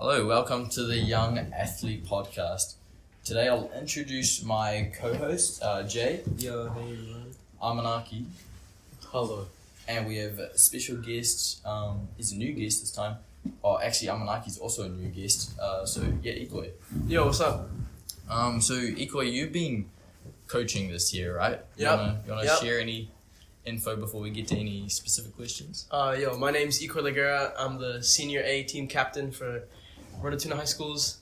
Hello, welcome to the Young Athlete Podcast. Today I'll introduce my co-host, Jay. Yo, hey everyone. Amanaki. Hello. And we have a special guest. He's a new guest this time. Oh, actually, Amanaki's also a new guest. Ikoi. Yo, what's up? So Ikoi, you've been coaching this year, right? Yep. You wanna share any info before we get to any specific questions? My name's Ikoi Lagera. I'm the senior A team captain for Rototuna High Schools,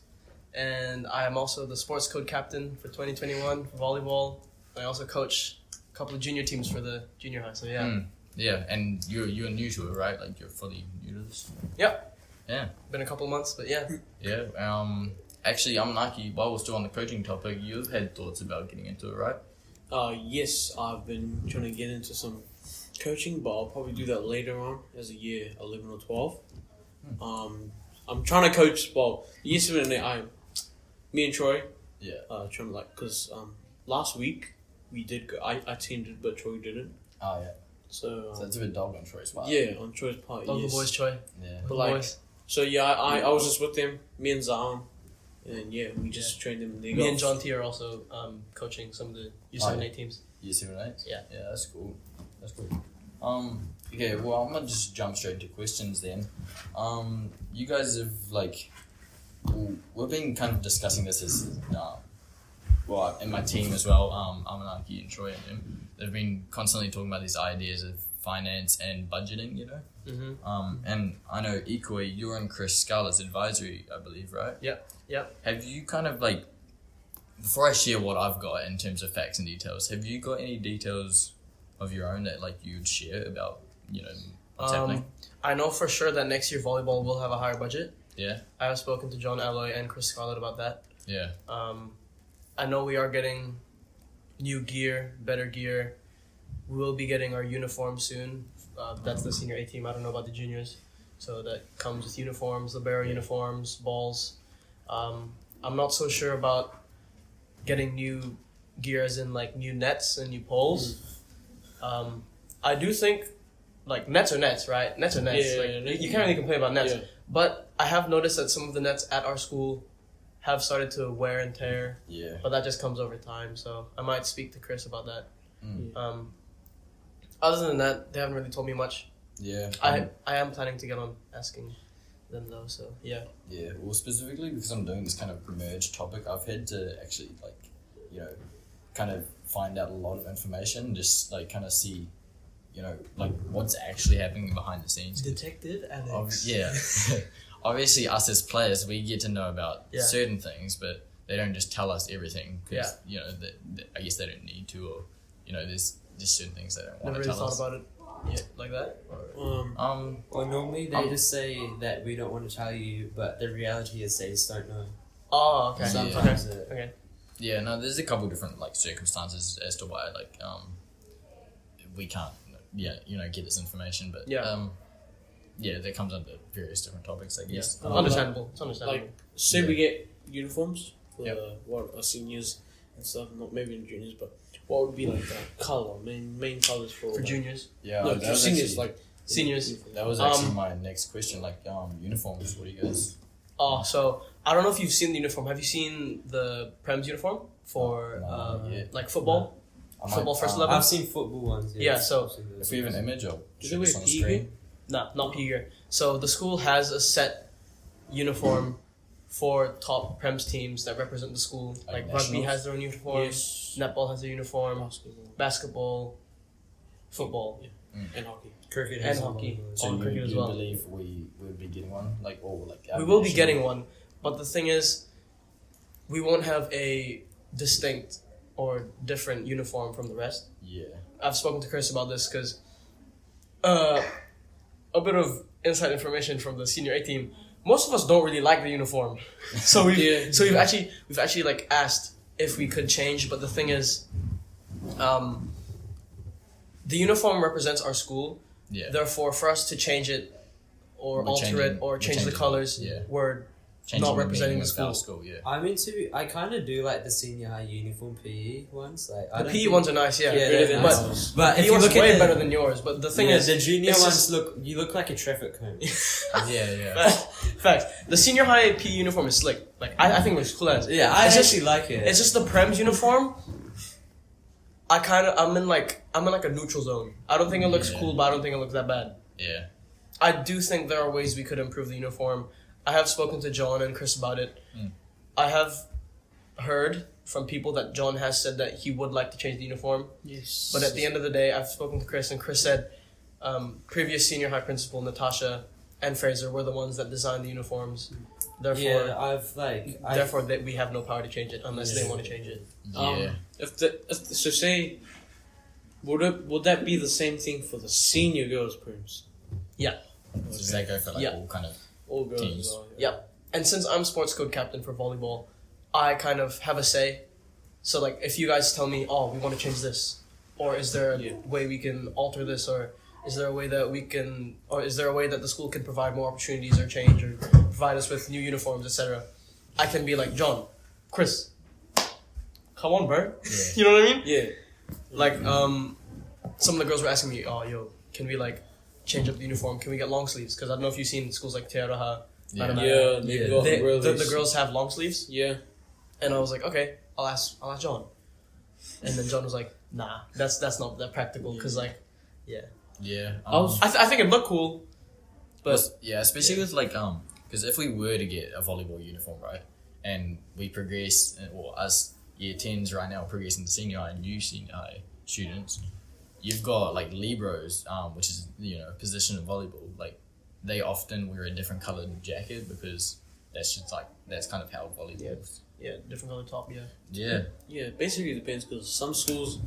and I am also the sports code captain for 2021 for volleyball. I also coach a couple of junior teams for the junior high. So yeah. Yeah, and you're new to it, right? Like you're fully new to this. Yep. Yeah. Been a couple of months, but yeah. Yeah. Actually, Amanaki, while we're still on the coaching topic, you've had thoughts about getting into it, right? Yes, I've been trying to get into some coaching, but I'll probably do that later on as a year 11 or 12. I'm trying to coach, year 7 and 8, me and Troy, trying to cause last week we did go, I attended, but Troy didn't. Oh, yeah. So it's a bit dog on Troy's part. Yeah, on Troy's part, Dog yes. the boys, Troy. Yeah. But boys. So yeah, I was just with them, me and Zion, and yeah, we just trained them. Me and John T are also coaching some of the U7A teams. U7A? Yeah. Yeah, that's cool. Okay, well, I'm gonna just jump straight into questions then. You guys have, we've been kind of discussing this as, in my team as well, Amanaki and Troy and them, they've been constantly talking about these ideas of finance and budgeting, you know? Mm-hmm. And I know, Ikoi, you're in Chris Scala's advisory, I believe, right? Yep. Have you kind of, before I share what I've got in terms of facts and details, have you got any details of your own that, you'd share about, what's happening? I know for sure that next year volleyball will have a higher budget. Yeah. I have spoken to John Alloy and Chris Scarlett about that. Yeah. I know we are getting new gear, better gear. We will be getting our uniform soon. That's the senior A team. I don't know about the juniors. So that comes with uniforms, libero uniforms, balls. I'm not so sure about getting new gear as in new nets and new poles. I do think nets are nets, right? Nets are nets. You can't really complain about nets. Yeah. But I have noticed that some of the nets at our school have started to wear and tear. Yeah. But that just comes over time, so I might speak to Chris about that. Other than that, they haven't really told me much. Yeah. I am planning to get on asking them though, so yeah. Yeah, well, specifically because I'm doing this kind of merged topic, I've had to actually, kind of find out a lot of information, just, kind of see, what's actually happening behind the scenes. Detective Alex. Yeah. Obviously, us as players, we get to know about certain things, but they don't just tell us everything because, I guess they don't need to, or, there's just certain things they don't want to tell us. Never really thought about it like that? Well, normally they just say that we don't want to tell you, but the reality is they just don't know. Oh, okay. Sometimes Okay. Yeah, no, there's a couple different, circumstances as to why, we can't, get this information, but, that comes under various different topics, I guess. Yeah. Understandable. It's understandable. Say we get uniforms for our seniors and stuff, not maybe in juniors, but what would be the color, main colors for juniors? Yeah, no, that for was seniors, actually, seniors. that was actually my next question, uniforms, what do you guys... Oh, so I don't know if you've seen the uniform. Have you seen the Prem's uniform for football? Football first 11? I've seen football ones. Yeah, so... If we have an image, I'll Do show they this wear on the PE? screen. Nah, not PE gear. So the school has a set uniform for top Prems teams that represent the school. Like Rugby nationals? has their own uniform. Yes. Netball has their uniform. Basketball. Football. And hockey. Cricket And hockey. So On you cricket as well. believe we would be getting one? We will be getting one. But the thing is, we won't have a distinct or different uniform from the rest. Yeah. I've spoken to Chris about this because a bit of inside information from the senior A team. Most of us don't really like the uniform, so we've actually asked if we could change. But the thing is, the uniform represents our school. Yeah. Therefore, for us to change it or alter it or change the colors, changing not the representing meaning the of our school. Yeah. I kind of do like the senior high uniform PE ones. Like I The don't PE think- ones are nice, yeah. Yeah, Better they're than nice. ours. But if PE you ones look way at better than yours. But the thing is, the junior it's ones just- you look like a traffic cone. Yeah. Facts. The senior high PE uniform is slick. Like I think it looks cool as. Yeah, I It's just- actually like it. It's just the Prem's uniform. I'm in like a neutral zone. I don't think it looks Yeah. cool, but I don't think it looks that bad. Yeah. I do think there are ways we could improve the uniform. I have spoken to John and Chris about it. I have heard from people that John has said that he would like to change the uniform. Yes. But at the end of the day, I've spoken to Chris, and Chris said previous senior high principal Natasha and Fraser were the ones that designed the uniforms. Therefore, I've that we have no power to change it unless they want to change it. Yeah. Would that be the same thing for the senior girls' prims? Does that go for like Yeah. all kind of All girls. Teams. As well, Yep. And since I'm sports code captain for volleyball, I kind of have a say. So like, if you guys tell me, oh, we want to change this, or is there a Yeah. way we can alter this, or is there a way that the school can provide more opportunities or change or provide us with new uniforms, etc. I can be like, John, Chris, come on, bro. Yeah. You know what I mean? Yeah. Like, some of the girls were asking me, oh, yo, can we like change up the uniform? Can we get long sleeves? Because I don't know if you've seen schools like Te Araha. Yeah. Yeah, they've got The girls have long sleeves. Yeah. And I was like, okay, I'll ask John. And then John was like, nah, that's not that practical, because like, Yeah. I think it'd look cool, but yeah, especially with like because if we were to get a volleyball uniform, right, and we progress, or as year 10s right now progressing to senior high and new senior high students, you've got like libros, which is a position in volleyball. Like they often wear a different colored jacket because that's kind of how volleyball. yeah, different color top, yeah. Yeah. Yeah, basically it depends because some schools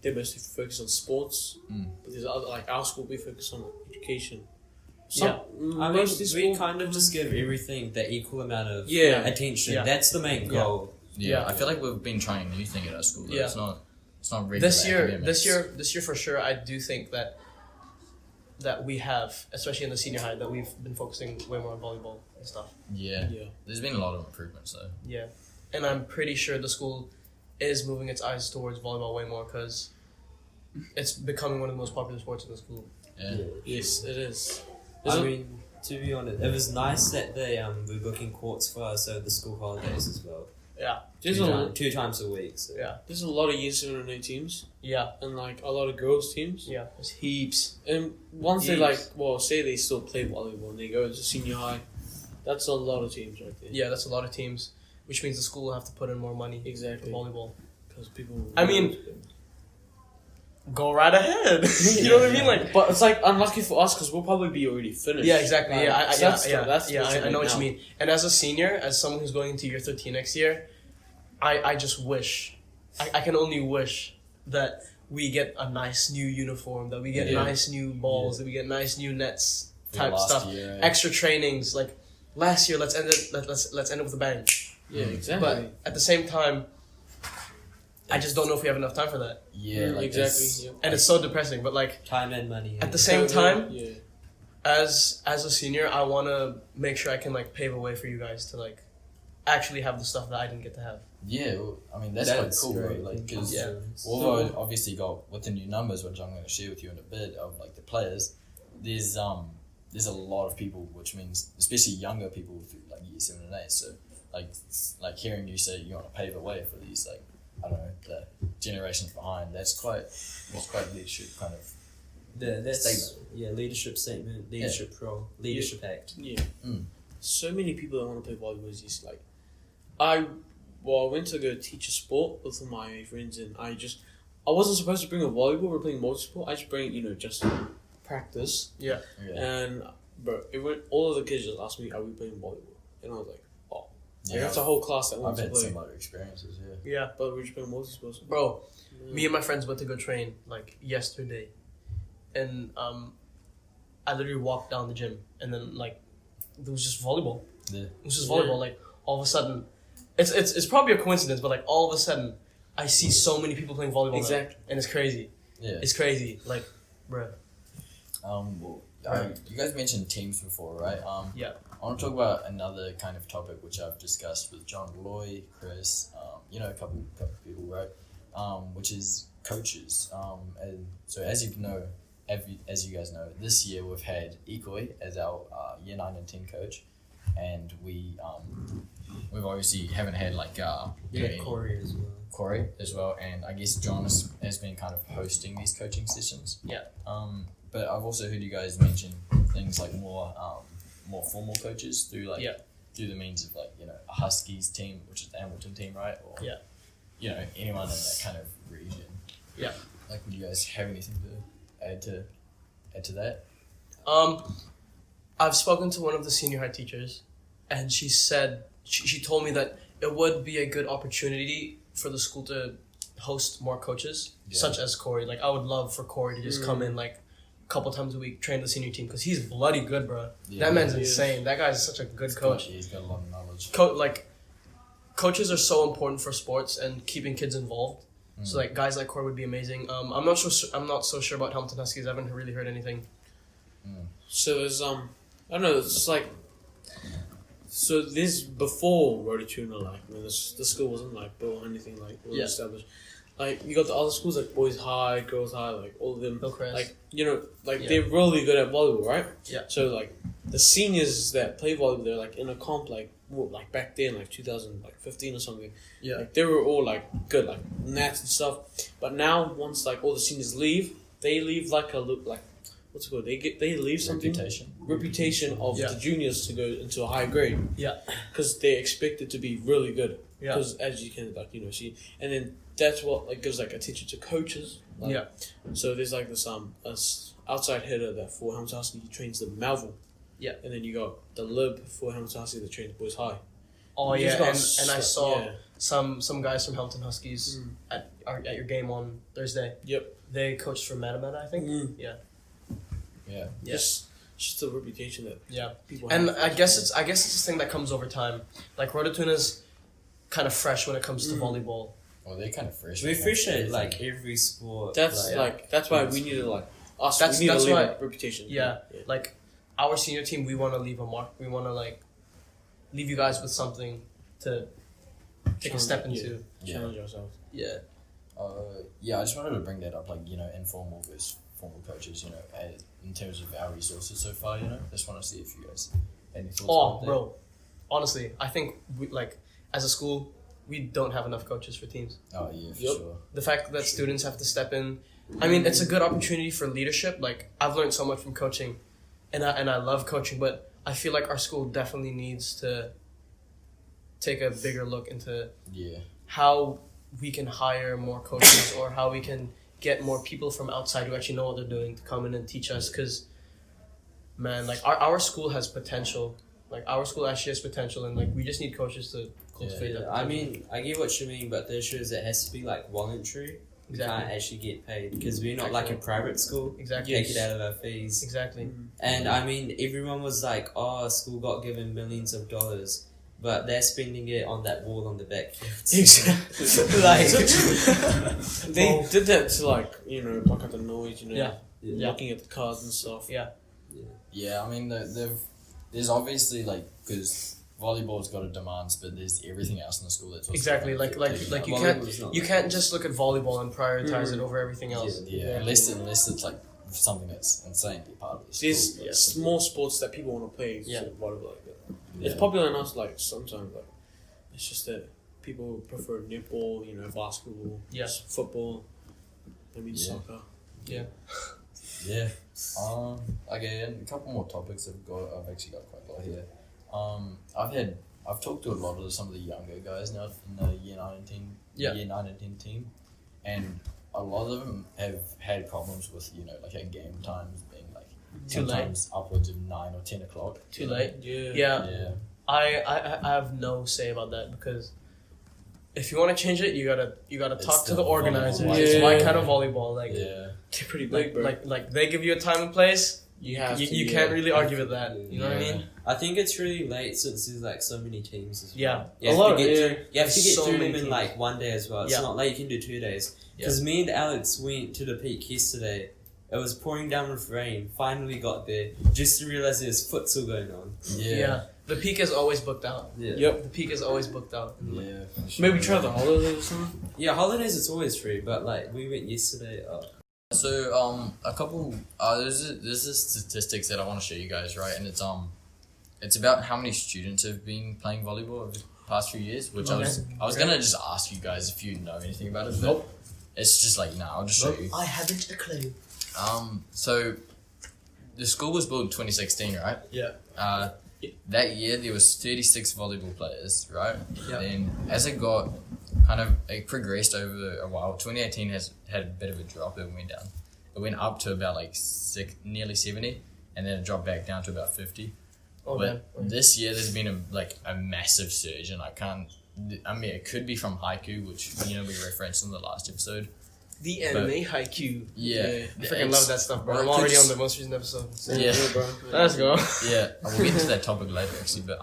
they mostly focus on sports, but there's other like our school we focus on education. I mean, most of we school- kind of just give everything the equal amount of Yeah. attention. Yeah. That's the main goal. Yeah, I feel like we've been trying a new thing at our school. Though. Yeah. It's not regular This academics. year for sure, I do think that we have, especially in the senior high, that we've been focusing way more on volleyball and stuff. Yeah. Yeah. There's been a lot of improvements though. Yeah, and I'm pretty sure the school is moving its eyes towards volleyball way more because it's becoming one of the most popular sports in the school. Yeah. Yes, it is. I mean, to be honest, it was nice that they were booking courts for us over the school holidays as well. Yeah, There's Two times a week. So. yeah, there's a lot of year 7 and 8 teams yeah, and like a lot of girls teams. yeah. There's heaps. And once they Yes. say they still play volleyball and they go into senior high, that's a lot of teams right there. Yeah, that's a lot of teams, which means the school will have to put in more money for Exactly. volleyball. Because people. I mean, go right ahead. You know what I mean? Like, But it's like unlucky for us because we'll probably be already finished. yeah, exactly. Like, Yeah, I so that's I know what now. you mean. And as a senior, as someone who's going into year 13 next year, I just wish, I can only wish that we get a nice new uniform, that we get Yeah. nice new balls, that we get nice new nets type last stuff, year, extra trainings. Like last year, let's end it with a bang. Yeah, exactly. But at the same time, I just don't know if we have enough time for that, Yeah, like exactly. it's- Yeah. and it's so depressing. But like Time and money. at the same time, Yeah. as a senior, I want to make sure I can like pave a way for you guys to like actually have the stuff that I didn't get to have. Yeah, well, I mean that's quite cool, bro. Like, because Yeah. we've obviously got with the new numbers, which I'm going to share with you in a bit of like the players. There's a lot of people, which means especially younger people through like year 7 and 8. So like hearing you say you want to pave a way for these like I don't know the generations behind. That's quite leadership kind of. That's Statement. yeah, leadership statement, leadership role, leadership act. Yeah. Mm. So many people that want to play volleyball is just like, I went to go teach a sport with my friends and I wasn't supposed to bring a volleyball. We're playing multi-sport. I just bring it, just practice. Yeah. And bro, all of the kids just asked me, "Are we playing volleyball?" And I was like, "Oh, like, that's a whole class that I've wants to had play." similar experiences. Yeah. Yeah. But we're just playing multi-sport. Bro, me and my friends went to go train like yesterday, and I literally walked down the gym, and then like there was just volleyball. Yeah. It was just volleyball. Like all of a sudden, it's probably a coincidence, but like all of a sudden, I see so many people playing volleyball. Exactly. Now, and it's crazy. Yeah. It's crazy. Like, bruh. Well, You guys mentioned teams before, right? Yeah. I want to talk about another kind of topic which I've discussed with John Loy, Chris, a couple people, right? Which is coaches. And so as you know, as you guys know, this year we've had Ikoi as our year 9 and 10 coach, and we've obviously haven't had Corey as well, and I guess John has been kind of hosting these coaching sessions. Yeah. But I've also heard you guys mention things like more formal coaches through the means of a Huskies team, which is the Hamilton team, right? Or anyone in that kind of region. Yeah. Like, would you guys have anything to add to that? I've spoken to one of the senior high teachers, and she said she told me that it would be a good opportunity for the school to host more coaches, such as Corey. Like, I would love for Corey to just come in a couple times a week, train the senior team, because he's bloody good, bro. That man's insane. That guy's such a good coach. He's got a lot of knowledge. Coaches are so important for sports and keeping kids involved. So guys like Corey would be amazing. I'm not so sure about Hamilton Huskies. I haven't really heard anything. So there's I don't know. It's like, so this before Rototuna, when the school wasn't built or anything established. Like, you got the other schools like Boys High, Girls High, all of them. Hillcrest. They're really good at volleyball, right? Yeah. So the seniors that play volleyball, they're in a comp back then, 2015 or something. Yeah. They were all good, nats and stuff. But now, once all the seniors leave, they leave what's it called? They leave something reputation of the juniors to go into a high grade. Yeah. Because they expect it to be really good. Yeah. Because as you can see, and then that's what gives attention to coaches. So there's this outside hitter that for Hamilton Husky trains the Melville. Yeah. And then you got the lib for Hamilton Husky that trains Boys High. Oh yeah, and I saw some guys from Hamilton Huskies at your game on Thursday. Yep. They coached for Matamata, I think. Yeah. Yeah. Just the reputation that people have. And I guess it's this thing that comes over time. Rototuna's kind of fresh when it comes to volleyball. Well, they're kind of fresh. We're fresh at every sport. That's that's why we need to us. We need to leave a reputation. Yeah. Our senior team, we want to leave a mark. We want to leave you guys with something to take a step into. Challenge ourselves. Yeah. I just wanted to bring that up, informal versus formal coaches, in terms of our resources so far, Just want to see if you guys had any thoughts about that. Bro. Honestly, I think we, as a school, we don't have enough coaches for teams. Oh, yeah, for sure. The fact that students have to step in, I mean, it's a good opportunity for leadership. I've learned so much from coaching, and I love coaching, but I feel like our school definitely needs to take a bigger look into how we can hire more coaches or how we can get more people from outside who actually know what they're doing to come in and teach us. Because, man, our school has potential. Our school actually has potential, and we just need coaches to cultivate that. I mean, I get what you mean, but the issue is it has to be voluntary. We can't actually get paid because we're not a private school. Exactly. Take it out of our fees. Exactly. And I mean, everyone was school got given millions of dollars, but they're spending it on that wall on the back. Exactly. They did that to block out the noise. Looking at the cards and stuff. Yeah. Yeah, I mean, there's obviously because volleyball's got a demands, but there's everything else in the school that's also exactly you can't just look at volleyball and prioritize it over everything else. Yeah, unless it's something that's insane to be part of the school. There's small sports that people want to play. Volleyball it's popular enough. Sometimes it's just that people prefer netball, basketball, football, maybe soccer. Yeah. Yeah. Okay, and a couple more topics I've actually got quite a lot here. I've talked to some of the younger guys now in the year 9 and 10 team, and a lot of them have had problems with our game times being sometimes upwards of 9 or 10 o'clock. Too late. Yeah. I have no say about that, because if you want to change it, you gotta talk to the organizer. It's my kind of volleyball. They're pretty big, bro. They give you a time and place. You can't really argue with that. You know what I mean? I think it's really late since there's so many teams as well. Yeah, you have to get so through them teams. in one day as well. It's not like you can do 2 days. Because me and Alex went to the peak yesterday, It was pouring down with rain. Finally got there, just to realize there's futsal going on. Yeah. The peak is always booked out. Yeah. Yep. The peak is always booked out. Yeah. for sure. Maybe try the holidays or something. Yeah, holidays it's always free, but like we went yesterday. So a couple there's this statistics that I want to show you guys, right? And it's about how many students have been playing volleyball over the past few years. Which Okay. I was gonna just ask you guys if you know anything about it. But Nope. It's just like I'll just show you. I haven't a clue. So the school was built in 2016, right? Yeah. That year there was 36 volleyball players, right? Yeah. Then as it progressed over a while. 2018 has had a bit of a drop. It went down. It went up to about like nearly 70, and then it dropped back down to about 50. Oh, But man. this year there's been a massive surge, and it could be from haiku, which we referenced in the last episode. The anime haiku. Yeah, I freaking love that stuff, bro. or it I'm could already on just- the most recent episode. Yeah. bro. Let's go. Yeah, we'll get into that topic later actually, but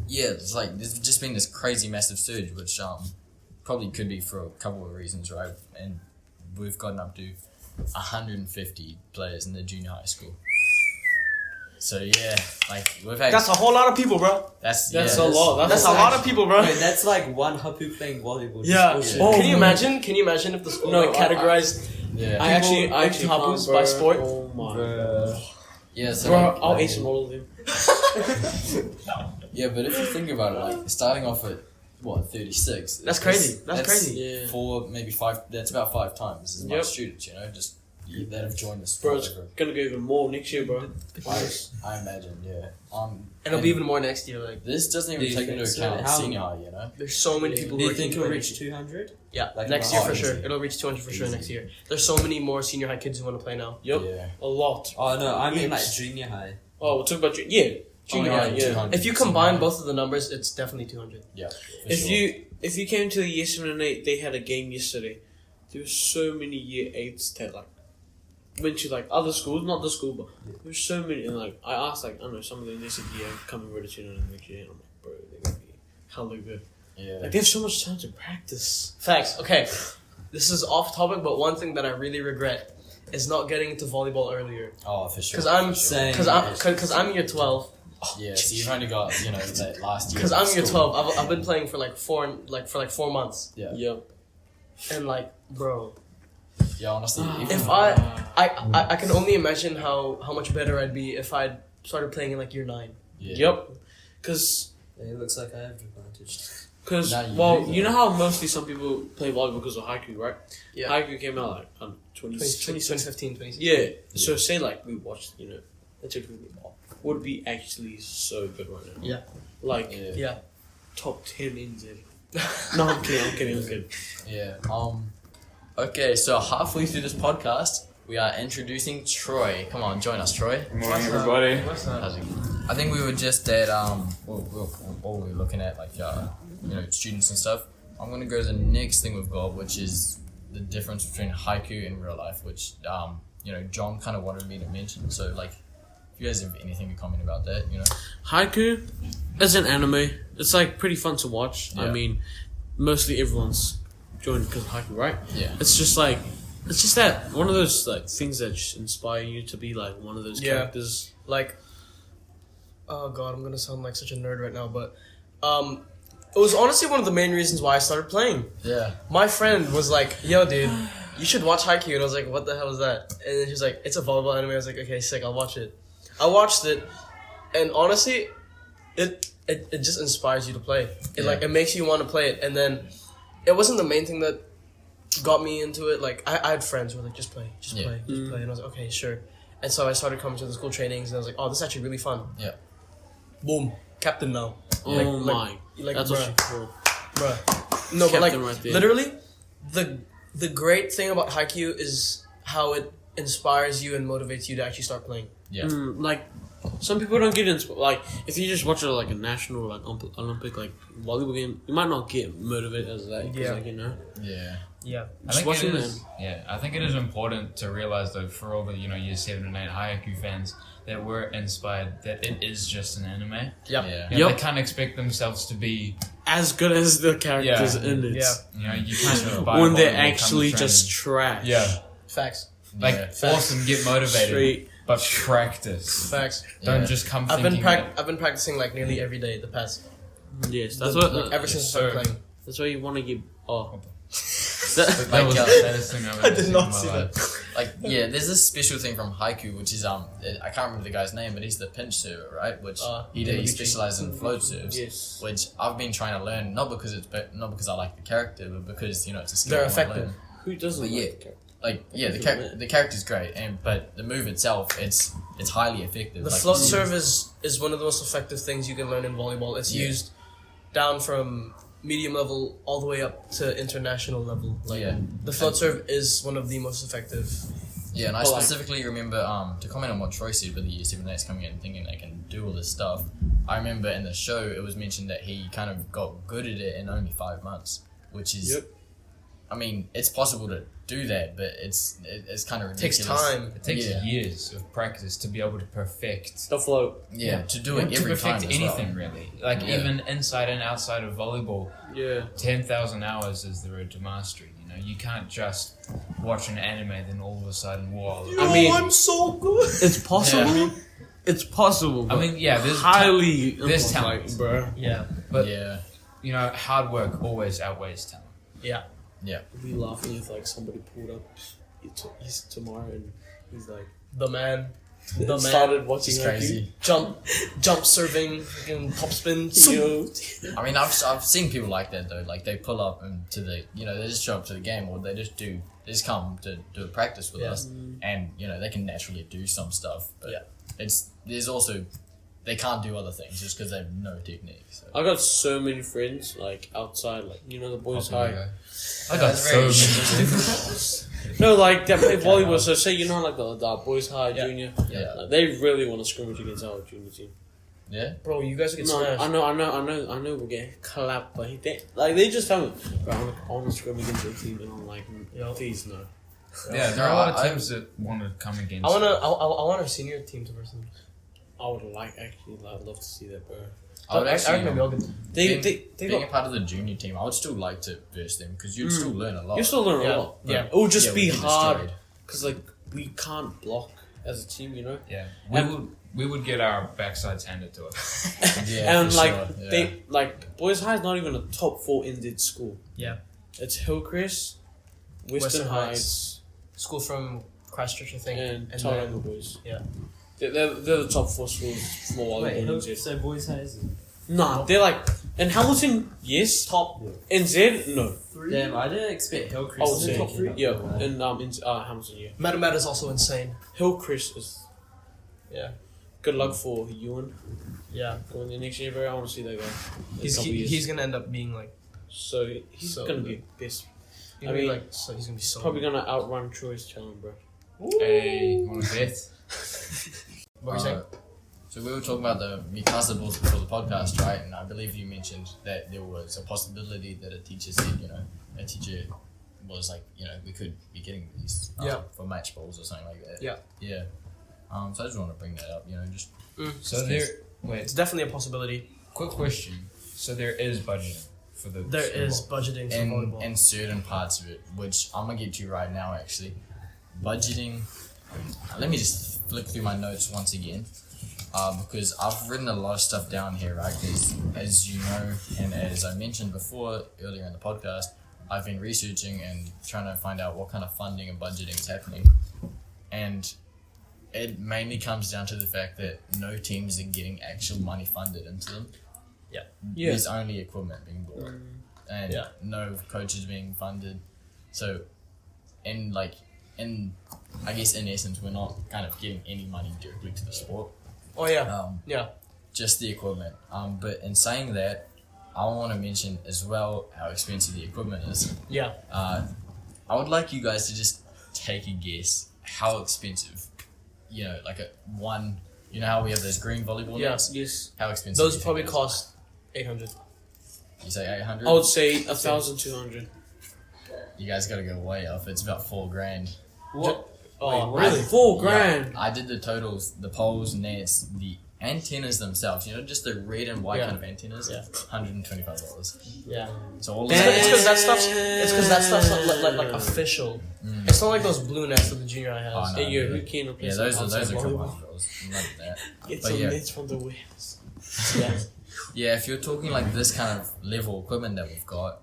yeah, it's like there's just been this crazy massive surge, which probably could be for a couple of reasons, right? And we've gotten up to 150 players in the junior high school. So yeah, like we've had That's a whole lot of people, bro. that's a yeah, lot. That's a lot of people, bro. Wait, that's like one hapu playing volleyball. just Yeah. bullshit. Oh, Can you man. imagine? Can you imagine if the school No, like categorized? Yeah, I actually hapus can't, by bro. sport? Oh my. yeah. So Bro, like, I'll ace them all of them. yeah, but if you think about it, like starting off at 36. That's crazy. That's crazy. Yeah. 4, maybe 5. That's about 5 times as much Yep. students, just that have joined the Bro, sport. it's gonna go even more next year, bro. I imagine, yeah. And it'll be even more next year. Like, This doesn't Do even you take think into so? account How- senior high, there's so many Yeah. people Do who you are think keeping it'll playing. reach 200? Yeah, Like, next year for easy. sure. It'll reach 200 for sure Easy. next year. There's so many more senior high kids who want to play now. Yep. Yeah. A lot. Oh no, I mean Heaps. like junior high. Oh, we'll talk about junior high, yeah. 200. If you combine both of the numbers, it's definitely 200. Yeah. for If sure. you came to the year 7 and 8, they had a game yesterday. There were so many year 8s that like went to like other schools, not the school, but there's so many. And like I asked, like I don't know, some of them they said, yeah, coming ready to next year. And I'm like, bro, they're gonna be hella good. Yeah. Like they have so much time to practice. Facts. Okay, this is off topic, but one thing that I really regret is not getting into volleyball earlier. Oh, for sure. Because I'm for sure. Same. because I'm year 12. Yeah, so you've only got, that last year. Because of I'm year school. 12. I've been playing for like 4 months, Yeah. Yeah. and like, bro, Yeah, honestly. even- if I can only imagine how much better I'd be if I'd started playing in like year 9. Yeah. Yep. Cause It looks like I have advantage. Because, Now you well, do, you though. know how mostly some people play volleyball because of haiku, right? Yeah. Haiku came out like 2016. 2015, 2016. Yeah. So say like we watched, a typical ball would be actually so good right now. Yeah. Like Yeah. Yeah. top 10 NZ. No, I'm kidding. Yeah. Okay, so halfway through this podcast, we are introducing Troy. Come on, join us, Troy. Good morning, everybody. What's that? How's it going? I think we were just at while we were looking at like students and stuff. I'm gonna go to the next thing we've got, which is the difference between haiku and real life, which John kind of wanted me to mention. So like, if you guys have anything to comment about that, Haiku is an anime. It's like pretty fun to watch. I Yeah. mean, mostly everyone's joined because of haiku, right? Yeah. It's just that one of those like things that just inspire you to be like one of those Yeah. characters. Like, oh god, I'm gonna sound like such a nerd right now, but it was honestly one of the main reasons why I started playing. Yeah. My friend was like, "Yo, dude, you should watch Haikyuu," and I was like, "What the hell is that?" And then she was like, "It's a volleyball anime." I was like, "Okay, sick, I'll watch it." I watched it, and honestly, it just inspires you to play. It Yeah. it makes you want to play it, and then it wasn't the main thing that got me into it. Like I had friends who were like, "Just play, just Yeah. play, just play," and I was like, "Okay, sure." And so I started coming to the school trainings, and I was like, "Oh, this is actually really fun." Yeah. Boom, captain now. Oh Like- my! Like, That's bruh. what you call. Bruh. No, but like Captain right there. literally, the great thing about Haikyuu is how it inspires you and motivates you to actually start playing. Yeah. Like some people don't get into like if you just watch like a national like Olympic like volleyball game, you might not get motivated as that. 'Cause, Yeah. like, Yeah. Yeah. I Just think watching it them. is. Yeah, I think it is important to realize though, for all the year 7 and 8 Haiku fans, that we're inspired that it is just an anime. Yeah. Yeah. You know, Yep. They can't expect themselves to be. as good as the characters Yeah. in it. Yeah. You know, you can't just buy When a they're volleyball, actually come just train. trash. Yeah. Facts. Like, Yeah. awesome, get motivated, Straight. but practice. Facts. Don't Yeah. just come I've been thinking. I've been practicing like nearly every day the past. Yes, that's what. Ever since I started sir. playing. That's why you want to get. Oh, That was the saddest thing I've I ever did seen not in my see life. that. Like, yeah, there's this special thing from Haiku, which is I can't remember the guy's name, but he's the pinch server, right? Which he Yamaguchi. specializes in float serves. yes. Which I've been trying to learn, not because I like the character, but because it's a skill. They're I wanna effective. learn. Who doesn't But like yeah. the character? Like, yeah, the character's great, but the move itself, it's highly effective. The like, float serve is one of the most effective things you can learn in volleyball. It's Yeah. used down from medium level all the way up to international level. Like Yeah. the float serve is one of the most effective. Yeah, and I But, like- specifically remember to comment on what Troy said with the year 7 coming in and thinking they can do all this stuff. I remember in the show it was mentioned that he kind of got good at it in only 5 months, which is, Yep. I mean, it's possible to do that, but it's kind of It takes ridiculous. time. It takes Yeah. years of practice to be able to perfect. The float. Yeah, to do it to every perfect time as anything well. really. Like Yeah. even inside and outside of volleyball, Yeah. 10,000 hours is the road to mastery. You know, you can't just watch an anime then all of a sudden, whoa. I mean- I'm so good. It's possible. It's possible. I mean, yeah, there's highly. there's talent. like, bro. Yeah, but Yeah, you know, hard work always outweighs talent. yeah. Be laughing if like somebody pulled up his tomorrow and he's like The man, the man, started watching it's crazy. jump serving, fucking top spin. Yo, I mean, I've seen people like that though. Like they pull up and to the they just show up to the game, or they just come to do a practice with Yeah. us, and they can naturally do some stuff. But Yeah. there's also they can't do other things just because they have no technique. So. I got so many friends like outside, like the boys' high. I got That's so very- many. No, like they play volleyball. So say like the boys' high, Yeah. junior. Yeah. Like, they really want to scrimmage against our junior team. Yeah. Bro, you guys get No, smashed. I know we'll get clapped, but they just tell me, bro, I want to scrim against your team, and I'm like, Yo. please no. Yeah, there are a lot of I- teams that want to come against. I want our senior team to versus them. I would I'd love to see that, bro. I would I actually. reckon maybe I'll get. They being a got. part of the junior team, I would still like to verse them because you'd still learn a lot. You still learn Yeah. a lot. Yeah. It would just Yeah, be we'd get hard destroyed. because like we can't block as a team, Yeah, And- we would get our backsides handed to us. Yeah, and for like sure, yeah. they like Boys High is not even a top 4 indie school. Yeah. It's Hillcrest, Western Western Heights, School from Christchurch, I think. and then- Tauranga Boys. yeah. They're the top 4 schools for volleyball in NZ. so boys high is Nah, they're like in Hamilton, yes. Top NZ, no. Damn, I didn't expect I Hillcrest would to say make it up, yeah. though. In Hamilton, yeah. Metamat is also insane. Hillcrest is Yeah. good luck for Ewan Yeah. going in next year, bro. I want to see that guy. in a He's couple years. he's gonna end up being like. so he's so gonna good. be best. I mean, like, so he's gonna be so. Probably gonna outrun Troy's challenge, bro. Hey, want to bet? What were you saying? So we were talking about the Mikasa balls before the podcast, right? And I believe you mentioned that there was a possibility that a teacher said, a teacher was like, we could be getting these Yeah. for match balls or something like that. Yeah. Yeah. So I just want to bring that up, just So there. Wait, It's definitely a possibility. quick question. So there is budgeting for the. There school is ball. budgeting for in volleyball. certain parts of it, which I'm gonna get to right now actually. Budgeting. Let me just flick through my notes once again, because I've written a lot of stuff down here, right? Because as you know, and as I mentioned before earlier in the podcast, I've been researching and trying to find out what kind of funding and budgeting is happening, and it mainly comes down to the fact that no teams are getting actual money funded into them. Yeah. Yeah. There's only equipment being bought, and Yeah. no coaches being funded. So, I guess in essence, we're not kind of getting any money directly to the sport. Oh yeah. Yeah. Just the equipment. But in saying that, I want to mention as well how expensive the equipment is. Yeah. I would like you guys to just take a guess how expensive, like how we have those green volleyball Yeah. nets? Yes. How expensive? Those do you probably think cost 800. You say 800? I would say 1,200. You guys gotta go way up. It's about $4,000. What? Oh, Wait, really? what? 4 grand. Yeah, I did the totals, the poles, nets, the antennas themselves, just the red and white Yeah. kind of antennas, Yeah. $125. Yeah. So all of It's that. because that stuff's like official. It's not like those blue nets that the junior high has. Oh, no. Hey, yo, who came to play Yeah, some those are outside a couple volleyball? $100. Not that. Get But some yeah. nets from the warehouse. Yeah. Yeah, if you're talking like this kind of level equipment that we've got,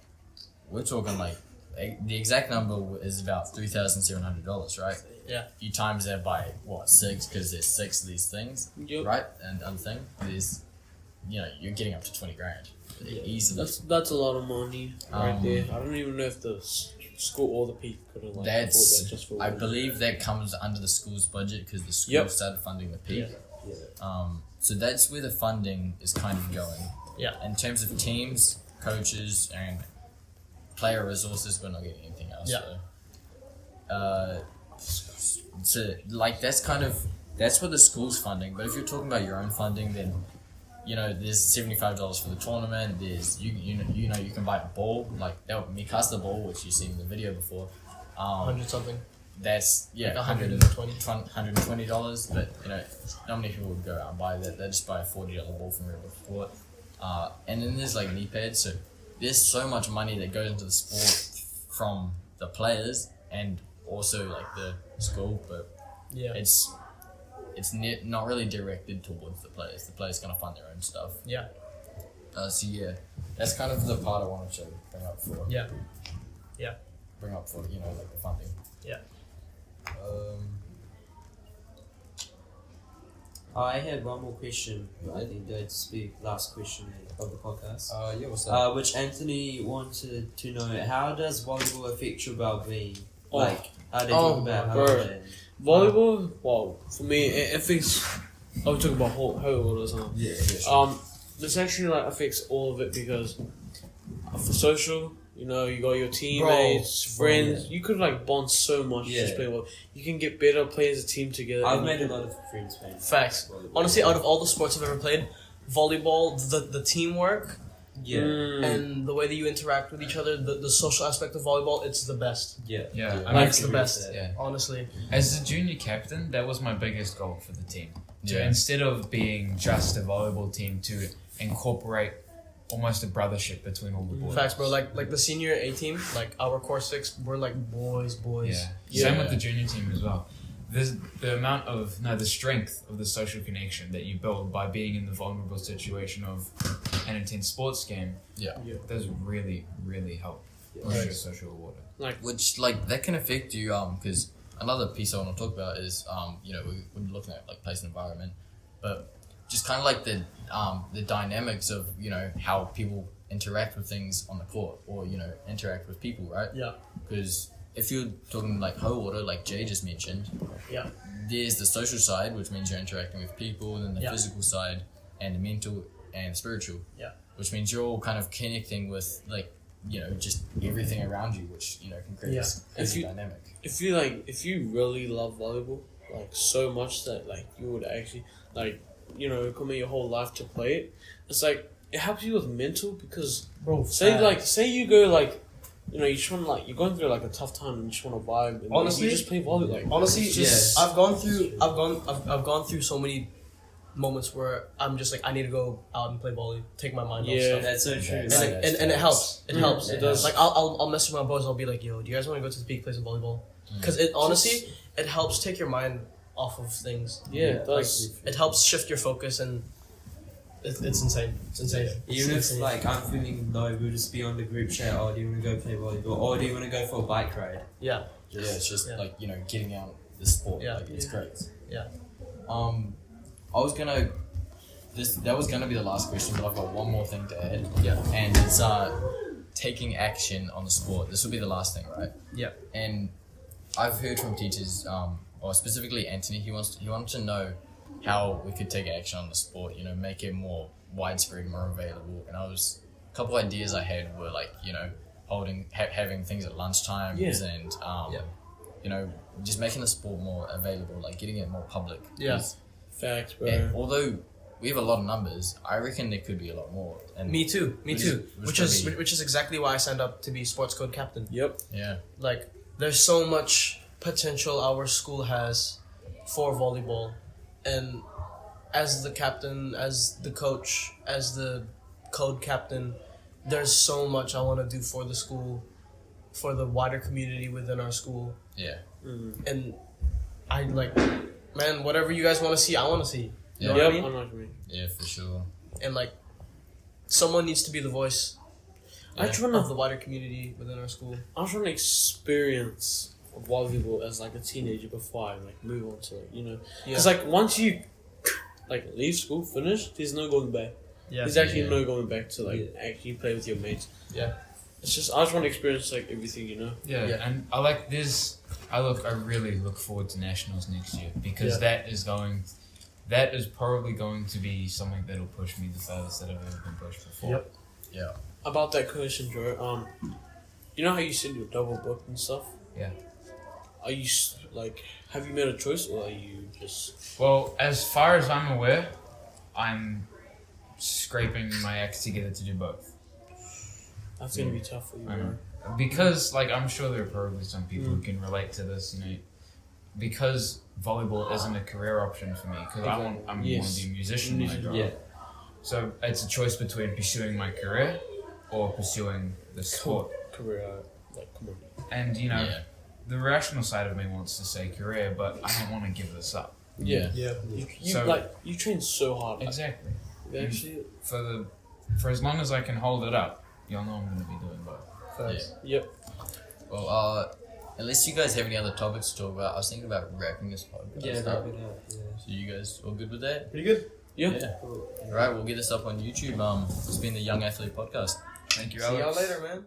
we're talking like the exact number is about $3,700, right? Yeah. You times that by what 6 because there's 6 of these things, Yep. right? And other thing, there's, you're getting up to 20 grand easily. That's a lot of money right Um, there. I don't even know if the school or the people could have like afford That's that just for I one. believe that comes under the school's budget because the school Yep. started funding the peak. Yeah. So that's where the funding is kind of going. Yeah. In terms of teams, coaches, and player resources, we're not getting anything else. Yeah. So like that's what the school's funding. But if you're talking about your own funding, then there's $75 for the tournament. There's you can buy a ball like that Mikasa ball, which you've seen in the video before. 100 something. That's Like $120. $120. $120, but not many people would go out and buy that. They just buy a $40 ball from River Sport. And then there's like knee pads, so there's so much money that goes into the sport from the players and also like the school, but Yeah. it's not really directed towards the players. The players gonna fund their own stuff. Yeah. So yeah, that's kind of the part I wanted to bring up for. Yeah. Bring up for like the funding. Yeah. I had one more question. I think that to speak last question of the podcast. Yeah, what's that? Which Anthony wanted to know: how does volleyball affect your well-being? Oh. Like, how they Oh, talk about how bro. they- Volleyball, well, for me, it affects. I was talking about whole orders, huh? Yeah, sure. This actually like affects all of it because for social, you got your teammates, Bro, friends. You could like bond so much Yeah. just playing well. You can get better, play as a team together. I've and made you a can- lot of friends playing Facts. volleyball. Honestly, out of all the sports I've ever played, volleyball, the teamwork Yeah, and the way that you interact with each other, the social aspect of volleyball, it's the best. yeah. Yeah, I Like, mean, it's the best. yeah. Honestly. As the junior captain, that was my biggest goal for the team. To Yeah. instead of being just a volleyball team, to incorporate almost a brothership between all the boys. Facts, bro. Like the senior A team, like our core 6, we're like boys. Yeah. Yeah. Same with the junior team as well. There's the strength of the social connection that you build by being in the vulnerable situation of an intense sports game. Yeah. Does really, really help push your social water. Which like that can affect you because another piece I want to talk about is we're looking at like place and environment, but just kind of like the dynamics of how people interact with things on the court or interact with people, right? Yeah. Because if you're talking like whole water, like Jay just mentioned, Yeah. there's the social side, which means you're interacting with people, and then the Yeah. physical side, and the mental and spiritual. Yeah. Which means you're all kind of connecting with like just everything around you, which can create Yeah. this If crazy you- dynamic. if you really love volleyball like so much that like you would actually like commit your whole life to play it, it's like it helps you with mental because Bro, say you go like you just want to like you're going through like a tough time and you just want to vibe and Honestly- you just play volleyball like honestly, it's just I've gone through so many moments where I'm just like I need to go out and play volley, take my mind off Yeah. stuff. That's so true. And And, Like, and it helps. It helps. it does. Like I'll message my boys. I'll be like, "Yo, do you guys want to go to the peak, play some volleyball?" Because it honestly it helps take your mind off of things. yeah, it does. It helps shift your focus, and it's insane. It's insane. Even if It's insane. like I'm feeling low, we'll just be on the group chat. Oh, do you want to go play volleyball? Or do you want to go for a bike ride? Yeah. Yeah, it's just Yeah. like getting out the sport. Yeah. Like, it's Yeah. great. Yeah. I was gonna. That was gonna be the last question, but I've got one more thing to add. Yeah. And it's taking action on the sport. This will be the last thing, right? Yeah. And I've heard from teachers, or specifically Anthony, he wanted to know how we could take action on the sport. Make it more widespread, more available. And a couple ideas I had were like having things at lunchtime Yeah. and just making the sport more available, like getting it more public. Yeah. 'Cause- Facts, bro. and although we have a lot of numbers, I reckon there could be a lot more. And Me too. Which Which is- is which is exactly why I signed up to be sports code captain. Yep. yeah, Like, there's so much potential our school has for volleyball, and as the captain, as the coach, as the code captain, there's so much I want to do for the school, for the wider community within our school. Yeah. And I like, man, whatever you guys want to see, I want to see. You know Yeah. what I mean? I know what you mean. Yeah, for sure. And like, someone needs to be the voice I Yeah. try of to. the wider community within our school. I'm trying to experience volleyball as like a teenager before I like move on to it. You know, Yeah. because like once you like leave school, finish, there's no going back. Yeah. There's actually Yeah. no going back to like actually play with your mates. Yeah. It's just I just want to experience like everything. You know. Yeah, Yeah. and I like this. I really look forward to nationals next year because that is probably going to be something that'll push me the furthest that I've ever been pushed before. Yep. Yeah. About that question, Joe. You know how you said you're double booked and stuff. Yeah. Are you like? Have you made a choice, or are you just? Well, as far as I'm aware, I'm scraping my acts together to do both. That's gonna be tough for you. I know. Man. Because, like, I'm sure there are probably some people who can relate to this, you know, because volleyball isn't a career option for me, because I want to be a musician later on. Yeah. So it's a choice between pursuing my career or pursuing the sport. Career, like come on. And, you know, Yeah. the rational side of me wants to say career, but I don't want to give this up. Yeah. Yeah. You So- like you train so hard. Like, Exactly. actually. For as long as I can hold it up, you'll know I'm going to be doing both. Facts. Yep. Well, unless you guys have any other topics to talk about, I was thinking about wrapping this podcast Yeah, up. that'd be that. Yeah. So you guys all good with that? Pretty good. Yeah. Alright, we'll get this up on YouTube. It's been the Young Athlete Podcast. Thank you, See Alex. y'all later, man.